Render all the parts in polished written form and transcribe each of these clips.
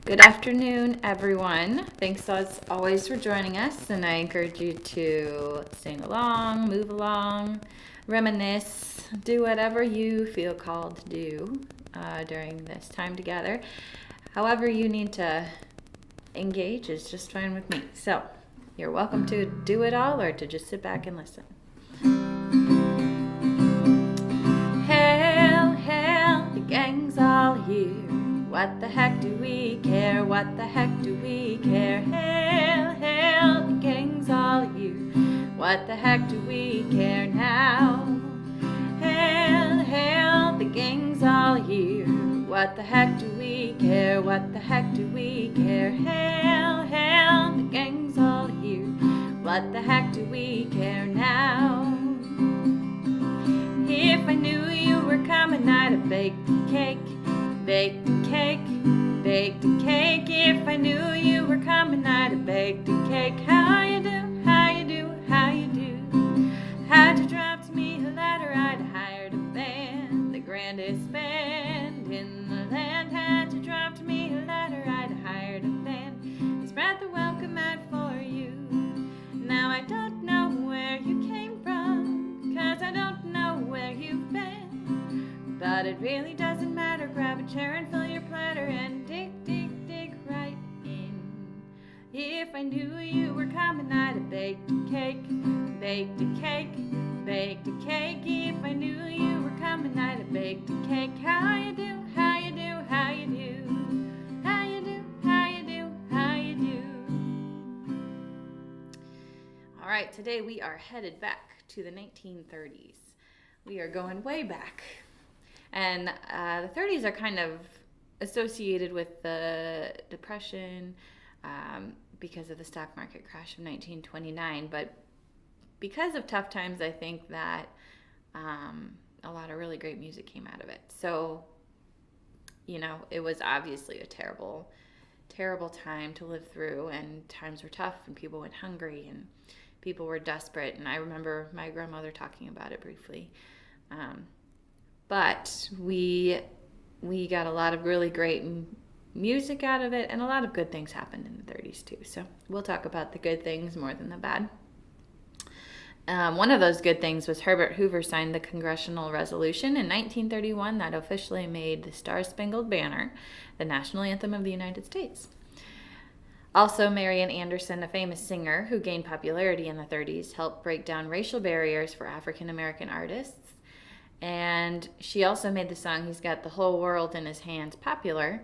Good afternoon, everyone. Thanks as always for joining us, and I encourage you to sing along, move along, reminisce, do whatever you feel called to do during this time together. However you need to engage is just fine with me. So, you're welcome to do it all or to just sit back and listen. Hail, hail, the gang's all here. What the heck do we care? What the heck do we care? Hail, hail, the gang's all here. What the heck do we care now? Hail, hail, the gang's all here. What the heck do we care? What the heck do we care? Hail, hail, the gang's all here. What the heck do we care now? If I knew you were coming, I'd have baked a cake, baked a cake, baked a cake. If I knew you were coming, I'd have baked a cake. How you do, how you do, how you do? Had you dropped me a letter, I'd have hired a band, the grandest band in the land. Had you dropped me a letter, I'd have hired a band and spread the welcome out for you. Now I don't know where you came from, 'cause I don't know where you've been, but it really doesn't matter. Grab a chair and fill your platter and dig, dig, dig right in. If I knew you were coming, I'd have baked a cake, baked a cake, baked a cake. If I knew you were coming, I'd have baked a cake. How you do, how you do, how you do? How you do, how you do, how you do? All right, today we are headed back to the 1930s. We are going way back. And the 30s are kind of associated with the Depression because of the stock market crash of 1929. But because of tough times, I think that a lot of really great music came out of it. So, you know, it was obviously a terrible, terrible time to live through, and times were tough, and people went hungry, and people were desperate. And I remember my grandmother talking about it briefly. But we got a lot of really great music out of it, and a lot of good things happened in the 30s too. So we'll talk about the good things more than the bad. One of those good things was Herbert Hoover signed the congressional resolution in 1931 that officially made the Star-Spangled Banner the national anthem of the United States. Also, Marian Anderson, a famous singer who gained popularity in the 30s, helped break down racial barriers for African American artists. And she also made the song "He's Got the Whole World in His Hands" popular,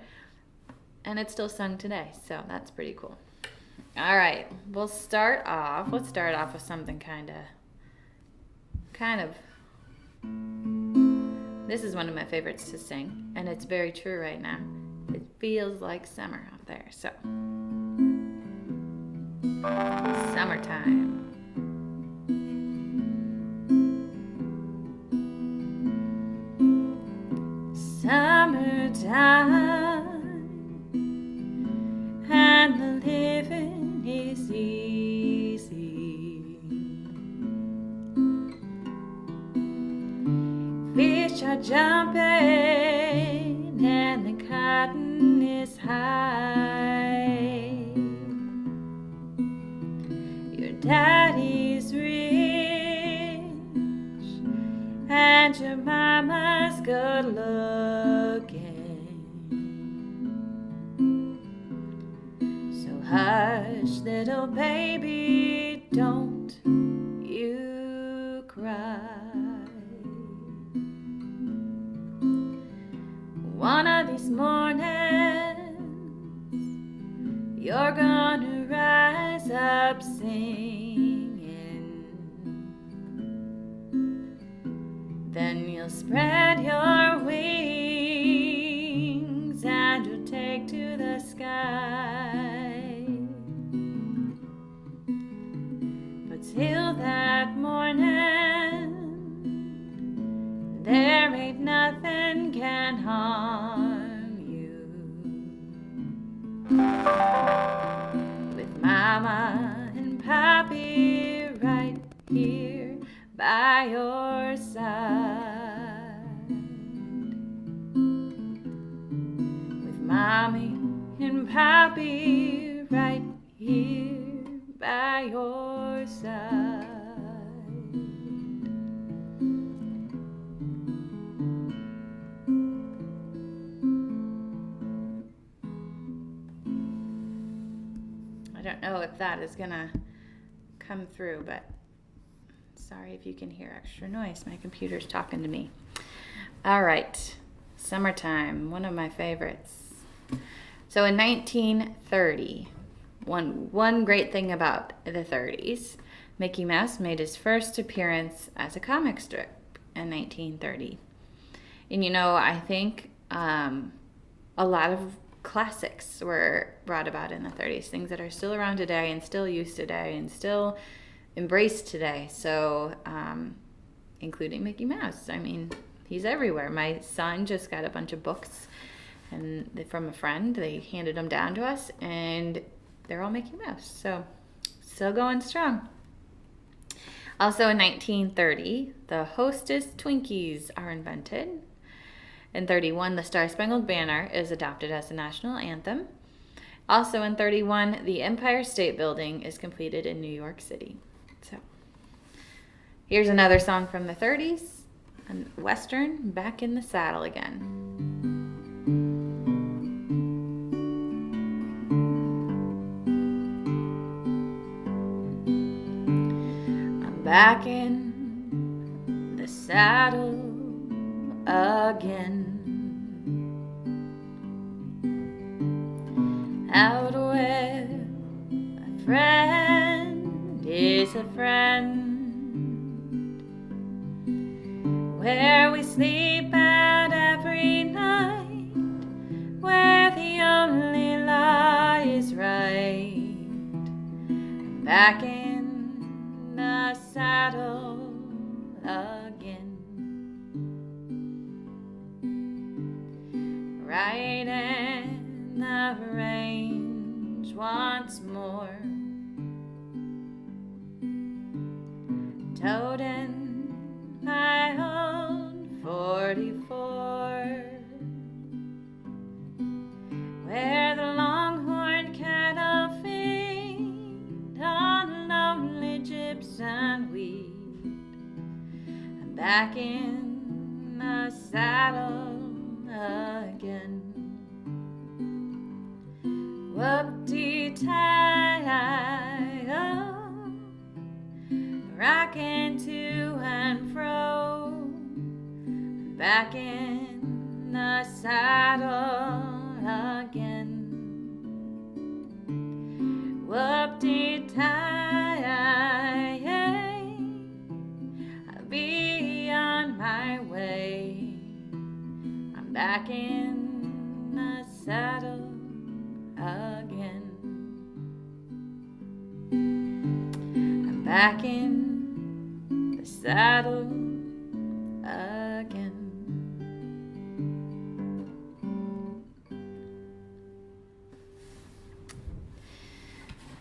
and it's still sung today, so that's pretty cool. All right, let's start off with something kind of, this is one of my favorites to sing, and it's very true right now. It feels like summer out there, so summertime. Summertime, and the living is easy. Fish are jumping, and the cotton is high. Your daddy's rich, and your mama's good looking. So hush, little baby, don't you cry. One of these mornings, you're gonna rise up singing. Then you'll spread your wings and you'll take to the sky. But till that morning, there ain't nothing can harm you. With Mama and Papi right here by your side. With Mommy and I'll be right here by your side. I don't know if that is gonna come through, but sorry if you can hear extra noise. My computer's talking to me. All right, Summertime, one of my favorites. So in 1930, one great thing about the 30s, Mickey Mouse made his first appearance as a comic strip in 1930. And I think a lot of classics were brought about in the 30s, things that are still around today and still used today and still embraced today. So, including Mickey Mouse. I mean, he's everywhere. My son just got a bunch of books from a friend. They handed them down to us, and they're all Mickey Mouse. So, still going strong. Also in 1930, the Hostess Twinkies are invented. In 31, the Star-Spangled Banner is adopted as the national anthem. Also in 31, the Empire State Building is completed in New York City. So, here's another song from the 30s, a Western, Back in the Saddle Again. I'm back in the saddle again, out where a friend is a friend, where we sleep out every night, where the only lie is right. Back in the saddle again, right in the range once more, toting my own 44, where the longhorn cattle feed on lonely gypsum weed. I'm back in the saddle again. Whoop-dee-tie-oh, rocking to and fro, back in the saddle again. Whoop-dee-tie, I'll be on my way. I'm back in the saddle again. I'm back in the saddle again.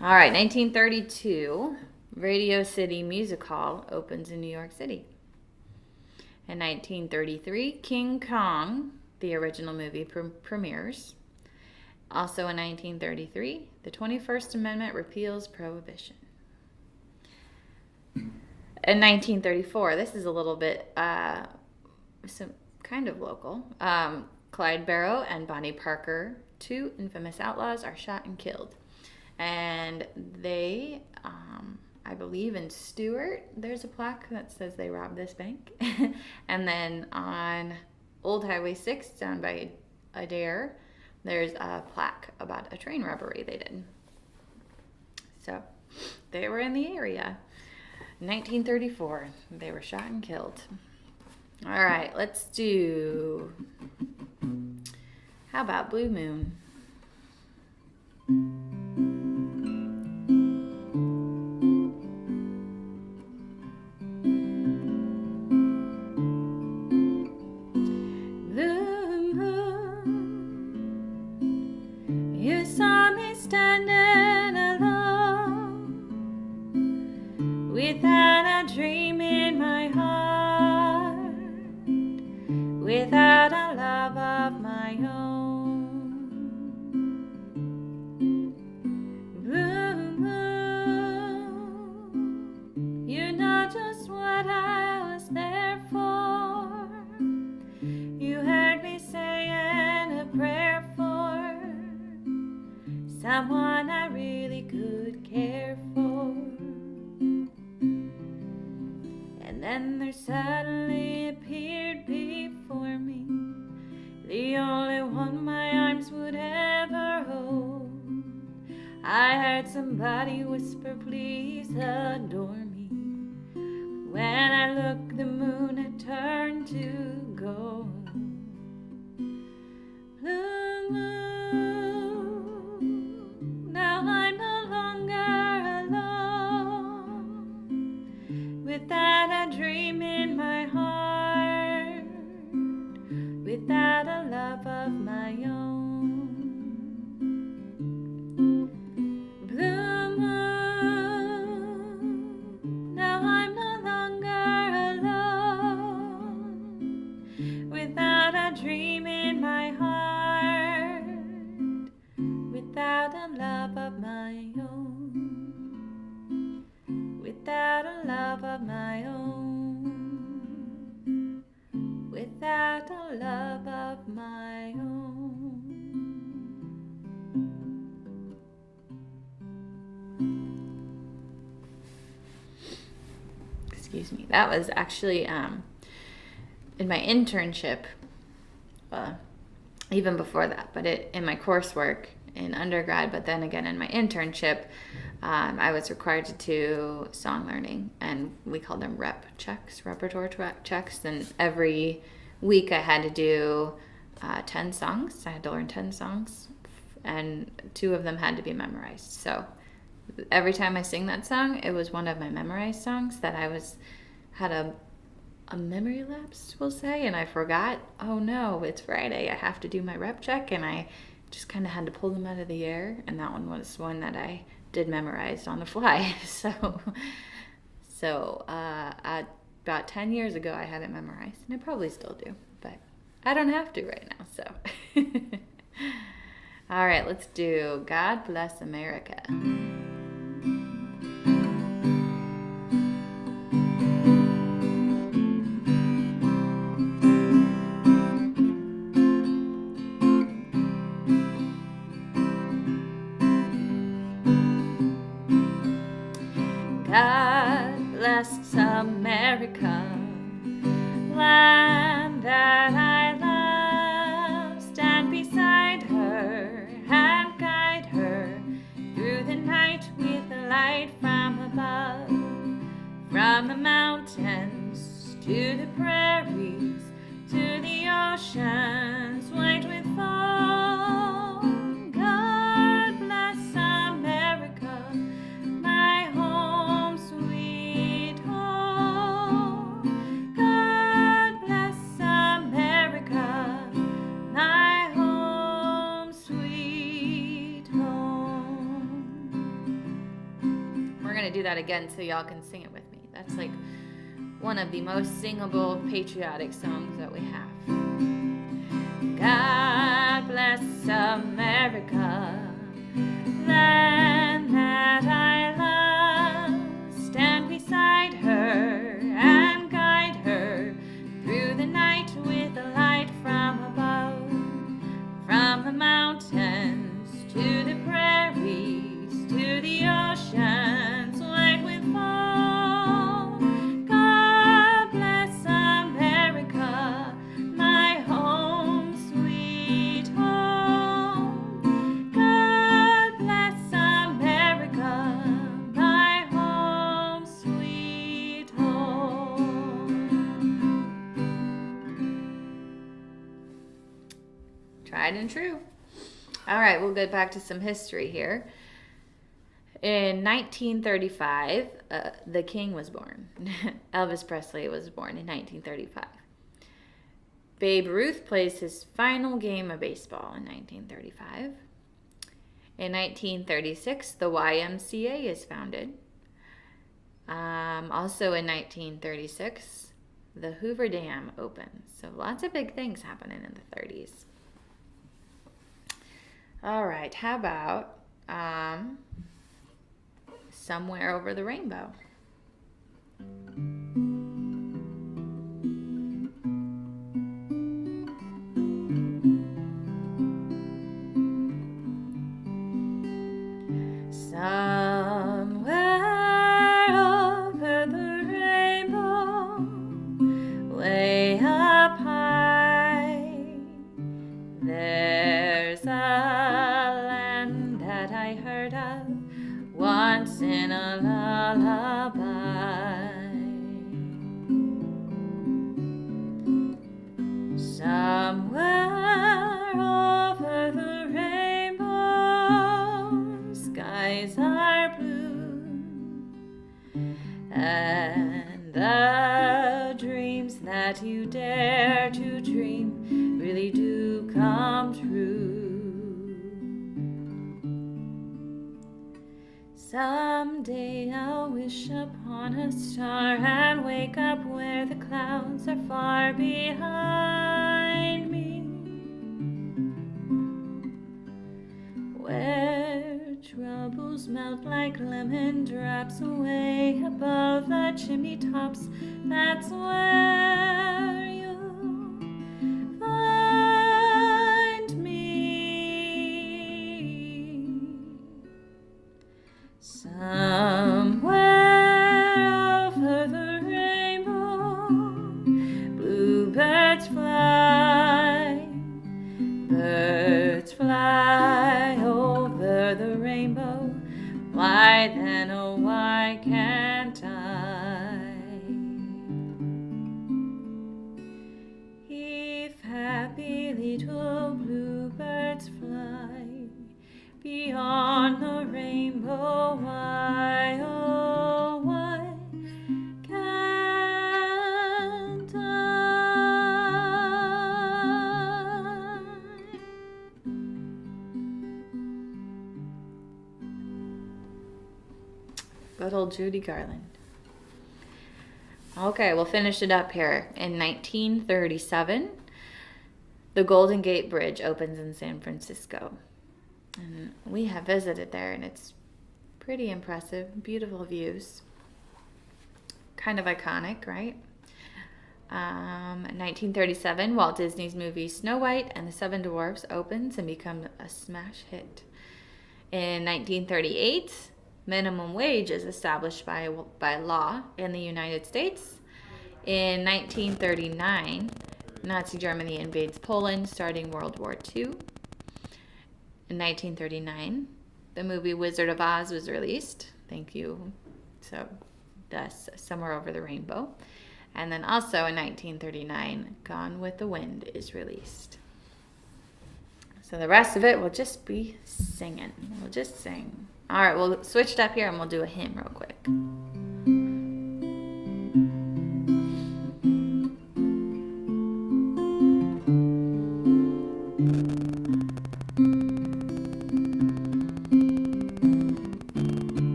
All right, 1932, Radio City Music Hall opens in New York City. In 1933, King Kong, the original movie, premieres. Also in 1933, the 21st Amendment repeals prohibition. In 1934, this is a little bit some kind of local. Clyde Barrow and Bonnie Parker, two infamous outlaws, are shot and killed. And they, I believe in Stewart, there's a plaque that says they robbed this bank. And then on Old Highway 6 down by Adair, there's a plaque about a train robbery they did. So they were in the area. 1934, they were shot and killed. All right, let's do, how about Blue Moon? Without a dream in my heart, without a love of my own, someone I really could care for. And then there suddenly appeared before me the only one my arms would ever hold. I heard somebody whisper, please adore me. When I looked, the moon had turned to gold. Blue moon, now I'm no longer alone, without a dream in my heart, without a love of my own. Blue moon, now I'm no longer alone, without a dream in my heart, without a love of my own, without a love of my own, without a love of my own. Excuse me. That was actually in my internship, even before that, but in my coursework in undergrad, but then again in my internship, I was required to do song learning, and we called them repertoire checks, and every week I had to do 10 songs. I had to learn 10 songs, and 2 of them had to be memorized. So every time I sing that song, it was one of my memorized songs that I had a memory lapse, we'll say, and I forgot, oh no, it's Friday, I have to do my rep check, and I just kind of had to pull them out of the air, and that one was one that I did memorize on the fly. So about 10 years ago, I had it memorized, and I probably still do, but I don't have to right now, so. All right, let's do God Bless America. God bless America, land that I love. Stand beside her and guide her through the night with the light from above. From the mountains to the prairies, to the oceans white with foam. God bless America, my home, sweet home. God bless America, my home, sweet home. We're going to do that again so y'all can sing it with me. That's like one of the most singable patriotic songs that we have. God bless America, land that I love. Stand beside her and guide her through the night with the light from above. From the mountains to the prairies, to the oceans white with foam. God bless America, my home, sweet home. God bless America, my home, sweet home. Tried and true. All right, we'll get back to some history here. In 1935, the king was born. Elvis Presley was born in 1935. Babe Ruth plays his final game of baseball in 1935. In 1936, the YMCA is founded. Also in 1936, the Hoover Dam opens. So lots of big things happening in the 30s. All right, how about Somewhere Over the Rainbow? a lullaby. Somewhere over the rainbow, skies are blue, and the dreams that you dare to dream really do come true. Someday I'll wish upon a star and wake up where the clouds are far behind me, where troubles melt like lemon drops away above the chimney tops. That's where you'll find me. Somewhere over the rainbow, bluebirds fly, birds fly over the rainbow. Why then, oh why can't I? If happy little bluebirds fly beyond the rainbow, why, oh why can't I? Good old Judy Garland. Okay, we'll finish it up here. In 1937, the Golden Gate Bridge opens in San Francisco. And we have visited there, and it's pretty impressive. Beautiful views. Kind of iconic, right? 1937, Walt Disney's movie Snow White and the Seven Dwarfs opens and becomes a smash hit. In 1938, minimum wage is established by law in the United States. In 1939, Nazi Germany invades Poland, starting World War II. In 1939, the movie Wizard of Oz was released. Thank you. So, thus, Somewhere Over the Rainbow. And then also in 1939, Gone with the Wind is released. So the rest of it will just be singing. We'll just sing. All right, we'll switch it up here and we'll do a hymn real quick.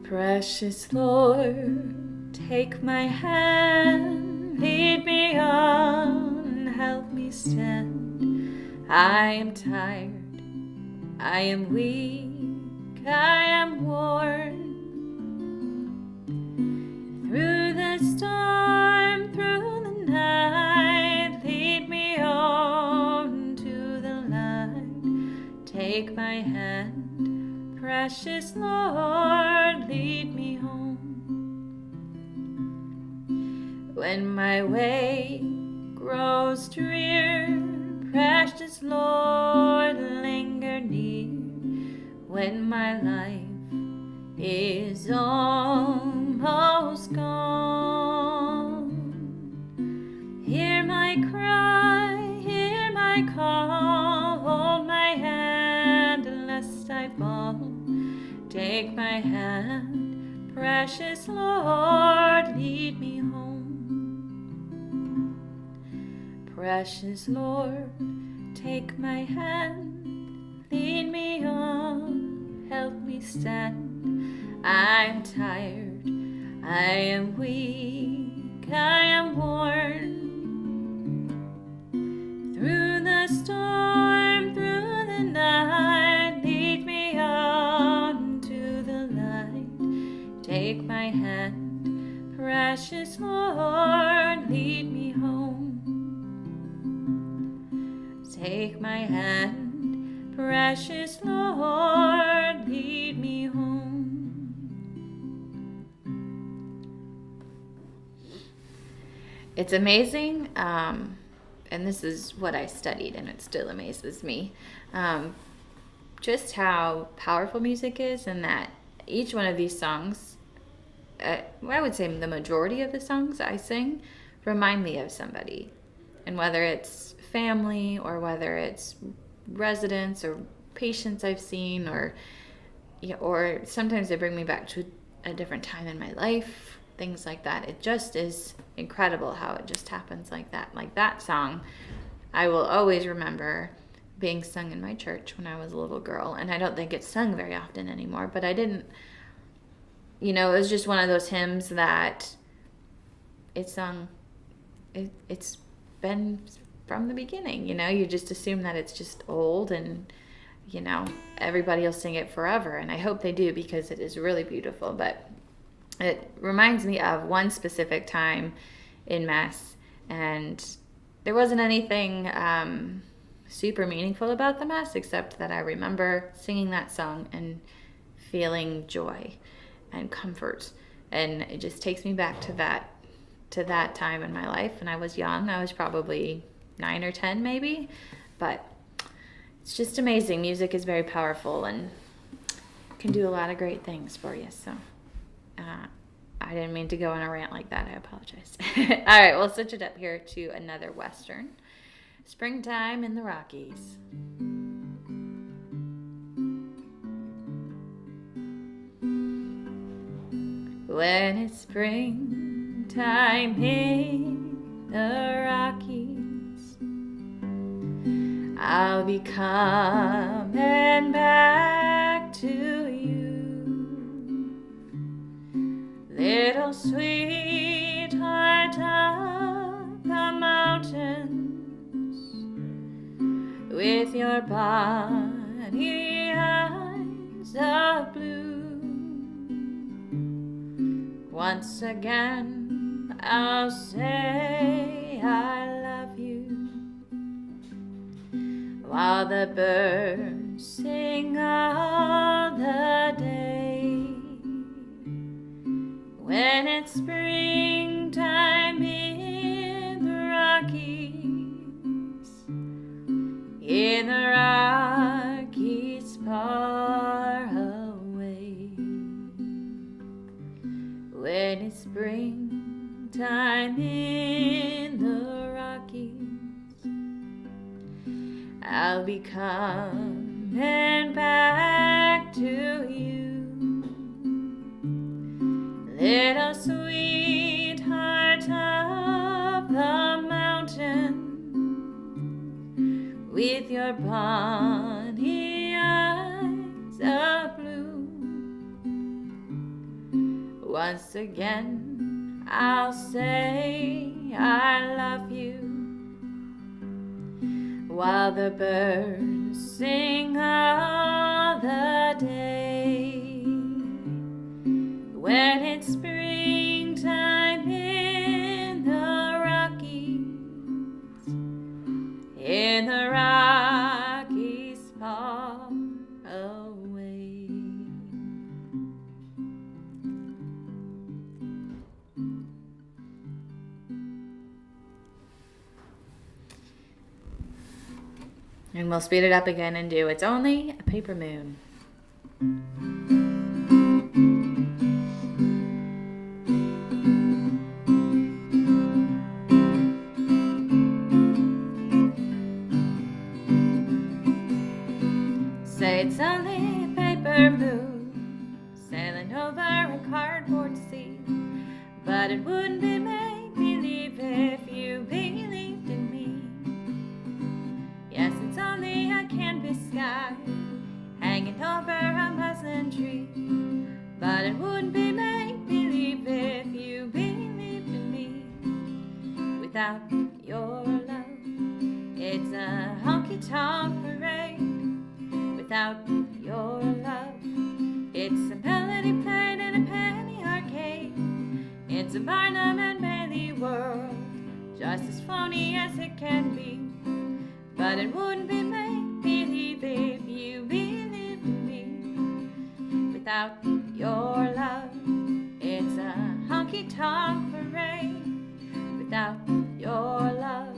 Precious Lord, take my hand, lead me on, help me stand. I am tired, I am weak, I am worn. Through the storm, through the night, lead me on to the light. Take my hand, precious Lord, lead me home. When my way grows drear, precious Lord, linger near. When my life is almost gone, hear my cry, hear my call, hold my hand lest I fall. Take my hand, precious Lord, lead me home. Precious Lord, take my hand, lead me on, help me stand. I'm tired, I am weak, I am worn. Through the storm, through the night, lead me on to the light. Take my hand, precious Lord, lead me home. Take my hand, precious Lord, lead me home. It's amazing, and this is what I studied, and it still amazes me. just how powerful music is, and that each one of these songs, I would say the majority of the songs I sing remind me of somebody. And whether it's family or whether it's residents or patients I've seen, or sometimes they bring me back to a different time in my life, things like that. It just is incredible how it just happens like that. Like that song, I will always remember being sung in my church when I was a little girl, and I don't think it's sung very often anymore, but I didn't, it was just one of those hymns that it's sung, it's been from the beginning, you just assume that it's just old and, everybody will sing it forever, and I hope they do because it is really beautiful. But it reminds me of one specific time in Mass, and there wasn't anything super meaningful about the Mass except that I remember singing that song and feeling joy and comfort, and it just takes me back to that time in my life. And I was young. I was probably 9 or 10 maybe, but it's just amazing. Music is very powerful and can do a lot of great things for you. So I didn't mean to go on a rant like that. I apologize. All right, we'll switch it up here to another Western. Springtime in the Rockies. When it's springtime in the Rockies, I'll be coming back to you, little sweetheart of the mountains, with your bonny eyes of blue. Once again, I'll say I love you, while the birds sing all the day. When it's springtime in the Rockies, in the Rockies far away. When it's springtime in the Rockies, I'll be coming back to you, little sweetheart of the mountain, with your bonny eyes of blue. Once again, I'll say I love you, while the birds sing all the day. When it's springtime in the Rockies, in the Rockies far away. And we'll speed it up again and do It's Only a Paper Moon. Say it's only a paper moon sailing over a cardboard sea, but it wouldn't be make-believe if you believed in me. Yes, it's only a canvas sky hanging over a muslin tree, but it wouldn't be make-believe if you believed in me. Without your love, it's a honky-tonk parade. Without your love, it's a melody played in a penny arcade. It's a Barnum and Bailey world, just as phony as it can be. But it wouldn't be make-believe if you believed in me. Without your love, it's a honky-tonk parade. Without your love,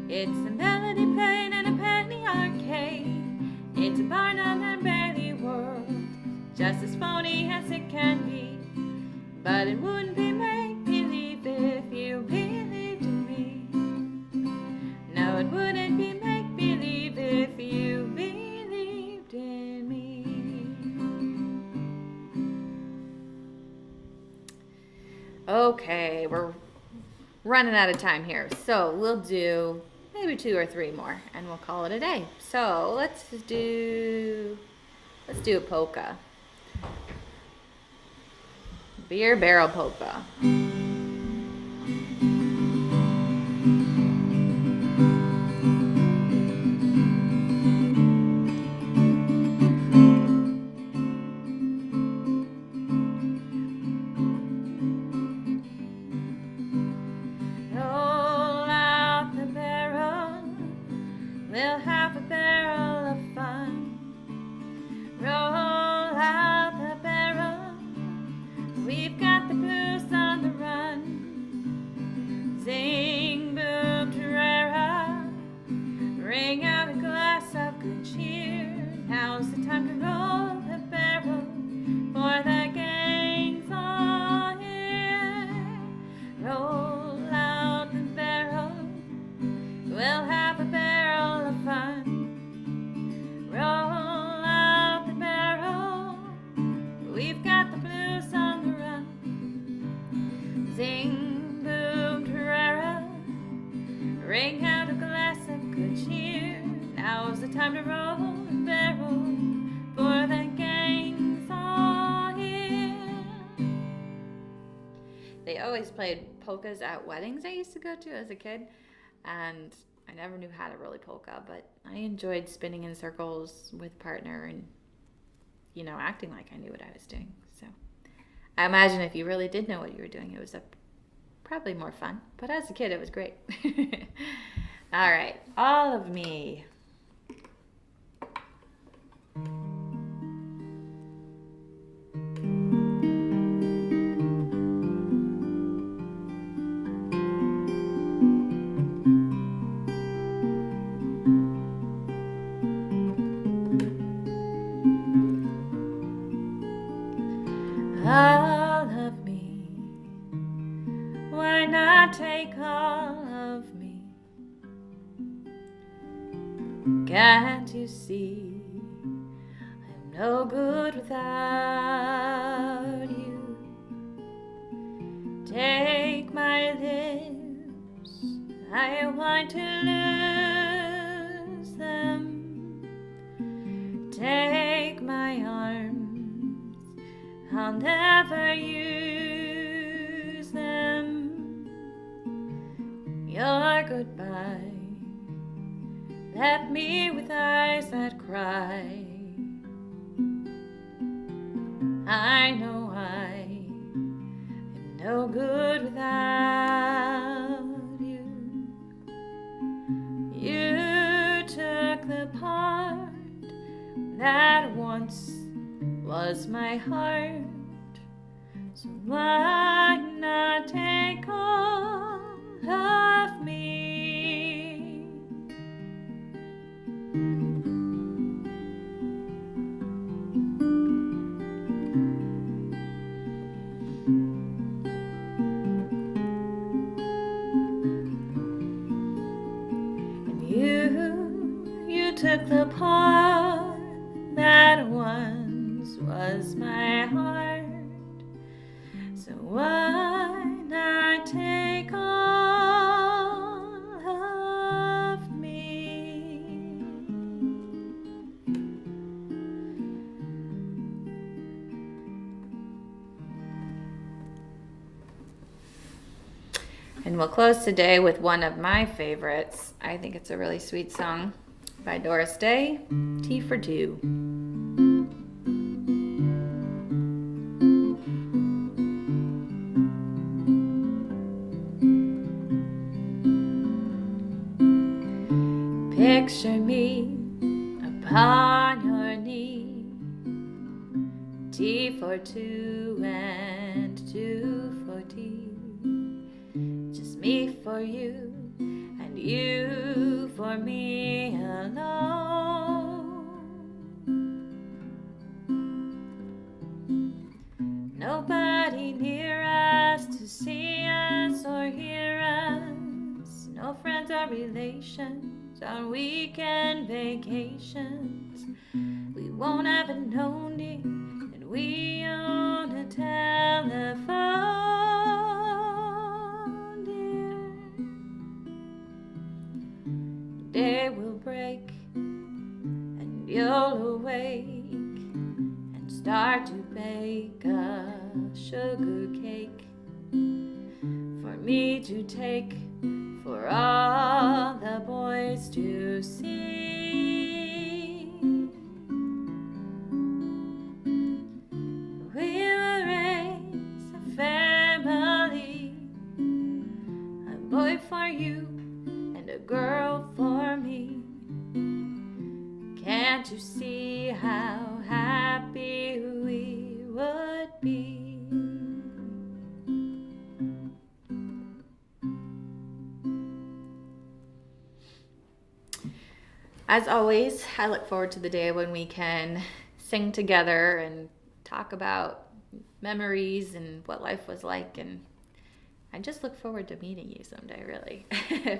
it's a melody played in a penny arcade. It's a Barnum and But it wouldn't be make-believe if you believed in me. No, it wouldn't be make-believe if you believed in me. Okay, we're running out of time here, so we'll do maybe 2 or 3 more and we'll call it a day. So let's do a polka. Beer barrel polka. Roll out the barrel, we'll have a barrel of fun. Roll out the barrel, we've got the blues on the run. Sing, boom, tarara, ring out a glass of good cheer. Now's the time to roll the barrel, for the gang's all here. Roll out the barrel, we'll have a barrel of fun. Roll out the barrel, we've got the blues on the run. Zing, boom, tarara, ring out a glass of good cheer. Now's the time to roll the barrel, for the gang's all here. They always played polkas at weddings I used to go to as a kid, and I never knew how to really polka, but I enjoyed spinning in circles with partner and, acting like I knew what I was doing. So I imagine if you really did know what you were doing, it was probably more fun. But as a kid, it was great. All right, all of me. All of me, why not take all of me? Can't you see I'm no good without you? Take my lips, I want to lose them. Take my arms, I'll never use them. Your goodbye left me with eyes that cry. I know I am no good without you. You took the part that once was my heart, so why not take all of me? And you took the part that once was my heart, so why not take all of me? And we'll close today with one of my favorites. I think it's a really sweet song by Doris Day, Tea for Two. Picture me upon your knee, tea for two and two for tea, just me for you and you for me alone. Nobody near relations, on weekend vacations. We won't have a known it, and we own a telephone, dear. Day will break, and you'll awake and start to bake a sugar cake for me to take, for all the boys to see. We will raise a family, a boy for you and a girl for me. Can't you see how happy we would be? As always, I look forward to the day when we can sing together and talk about memories and what life was like. And I just look forward to meeting you someday, really,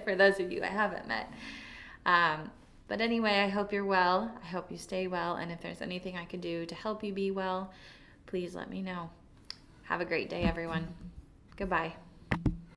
for those of you I haven't met. But anyway, I hope you're well. I hope you stay well. And if there's anything I can do to help you be well, please let me know. Have a great day, everyone. Goodbye.